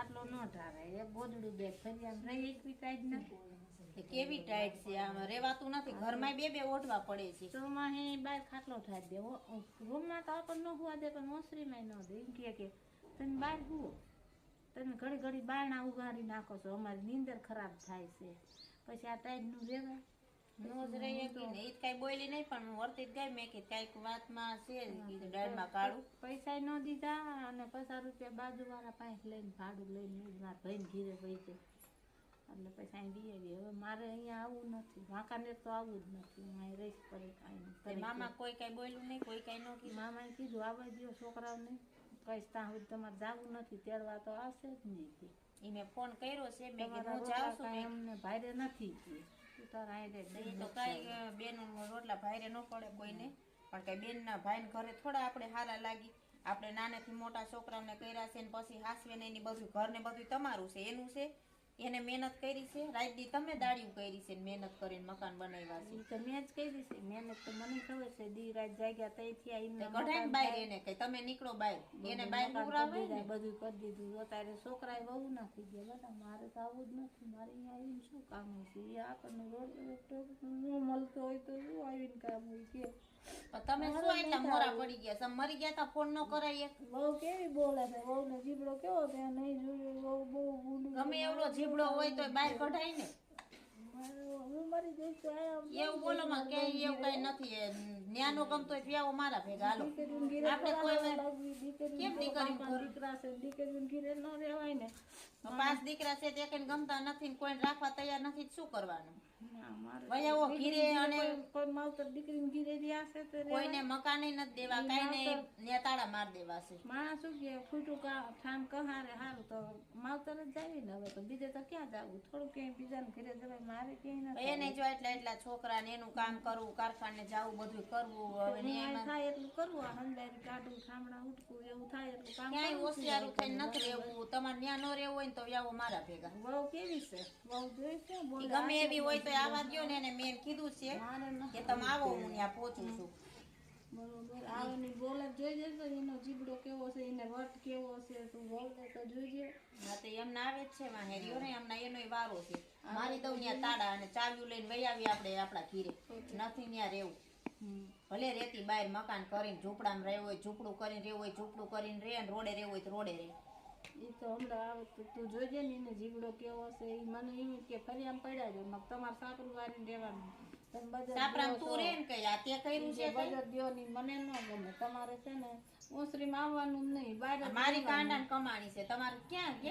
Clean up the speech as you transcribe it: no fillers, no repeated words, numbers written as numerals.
ખાટલો ન ઢારાય, એક ગોદડું બે ફરી આમ રહી એકવી ટાઈટ નથી. કેવી ટાઈટ છે, આમ રેવાતું નથી. ઘરમાં બે બે ઓઢવા પડે છે. ચોમાહે બહાર ખાટલો ઠાઈ દે, રૂમમાં તો આપણને ન હુવા દે, પણ ઓસરીમાં ન દે. એમ કે તમે બહાર હુવો, તમે ઘડી ઘડી બારણા ઉઘાડી નાખો છો, અમારી નીંદર ખરાબ થાય છે. પછી આ ટાઈટનું રહેવાય નો જ રહી કે ને ઈ કઈ બોલી નહીં, પણ હું વર્તી જ ગઈ. મેં કે કઈક વાતમાં છે કીધું, ડાળમાં કાળું પૈસા ન દીધા અને 50 રૂપિયા બાજુવાળા પાસે લઈને ભાડું લઈને મારા ભાઈને ઘીરે વહી એટલે પછી અહીં દઈએ ગઈ. હવે મારે અહીંયા આવવું નથી, વાંકાનેર તો આવવું જ નથી. હું અહીં રહીશ પરે કાંઈ મામા કોઈ કઈ બોલ્યું નહીં, કોઈ કઈ ન કીધું. મામાએ કીધું આવવા દો છોકરાઓને, કઈશ ત્યાં સુધી તમારે જવું નથી, તેડવા તો આવશે જ નહીં. ઈ મેં ફોન કર્યો છે, મેં કીધું હું જાઉં છું, અમને ભાઈરે નથી તું તારા અહીં તો કઈ બેન રોટલા ભાઈરે ન પડે કોઈને, પણ કઈ બેન ના ભાઈ ઘરે થોડા આપણે હારા લાગી. આપણે નાનેથી મોટા છોકરાઓને કર્યા છે ને પછી હાસવે ને એની બધું ઘર ને બધું તમારું છે, એનું છે. એને મહેનત કરી છે, રાત દી તમે દાડિયું કરી છે, મહેનત કરીને મકાન બનાવ્યા છે. તો મેં જ કરી છે મહેનત, તો મને ખબર છે. દી રાત જાગ્યા તઈથી આવીને કઢાઈ બહાર એને કઈ તમે નીકળો બહાર, એને બહાર પુરાવે ને બધું કરી દીધું. અત્યારે છોકરાએ બહુ નથી ગયા. બધા મારે તો આવું જ નથી, મારે અહીંયા આવીને શું કામ છે? એ આપણને રોડ ન મળતો હોય તો શું આવીને કામ હોય કે તમે શું એટલા મોરા પડી ગયા? તમે મરી ગયા તા ફોન ન કરાય? બહુ કેવી બોલે છે, બહુ ને જીબડો કેવો છે, નહીં જોયું બહુ બહુ ગમે એવડો જીબડો હોય તો બહાર કઢાય ને. હું મરી જઈશ તો એવું બોલો માં કે એવું કઈ નથી. ન્યાનો ગમતો હોય વ્યાવો મારા ભેગા હાલો. આપણે કોઈ કેમ દીકરા છે, દીકરીઓ ઘીરે ન રહેવાય ને. 5 દીકરા છે તે કઈ ગમતા નથી, કોઈને રાખવા તૈયાર નથી, શું કરવાનું? ના મારે વયાવો ઘીરે અને કોઈ માવતર દીકરીને ઘીરે રહ્યા છે તો કોઈને મકાને નથી દેવા, કઈ નહીં, ન્યા તાળા માર દેવા છે. માણસ શું કે ખોટું ઠામ કહારે હારું તો માવતર જ જાય ને. હવે તો બીજે તો ક્યાં જવું? થોડું ક્યાંય બીજાને ઘરે જવાય, મારે ક્યાંય નથી. એને જો એટલા છોકરા ને એનું કામ કરવું, કારખાને જવું, બધું કરવું. હવે થાય એટલું કરવું, આ હંદારી કાઢવું, ઠામડા ઉઠવું, એવું થાય એટલું કામ. ક્યાંય હોશિયારું થઈને નથી રહેવું. તમારે ન્યા ન રહેવું હોય ને તો વ્યાવો મારા ભેગા. બહુ કેવી છે, બહુ જોઈ છે. ગમે એવી હોય તો આવા દો ને. એને મેં કીધું છે કે તમે આવો, હું ત્યાં પહોંચું છું. બરોબર આવની બોલે જોઈ જશે, એનો જીબડો કેવો છે, એને વટ કેવો છે, તું બોલે તો જોઈજે. હા તો એમને આવે જ છે વાહેરીઓ ને, એમના એનોય વારો છે. મારી દઉં ત્યાં તાળા અને ચાવ્યું લઈને વહી આવી આપણે આપણા ઘીરે. નથી ત્યાં રહેવું. ભલે રેતી બહાર મકાન કરીને ઝૂંપડામાં રહેવું હોય ઝૂંપડું કરીને રહેવું હોય ઝૂંપડું કરીને રહે, ને રોડે રહેવું હોય તો રોડે રહે. એ તો હમણાં આવે તો તું જોજે ને એને જીબડો કેવો છે. એ મને એમ કે ફરી આમ પડ્યા જો તમારે સાકરું વારીને રહેવાનું. સાપરામ તું રે ને કઈ આ તે કર્યું છે બજાર દ્યો ની મને ન ગમે. તમારે છે ને ઓસરીમાં આવવાનું નહીં, બહાર મારી કાંડા કમાણી છે. તમારે ક્યાં એક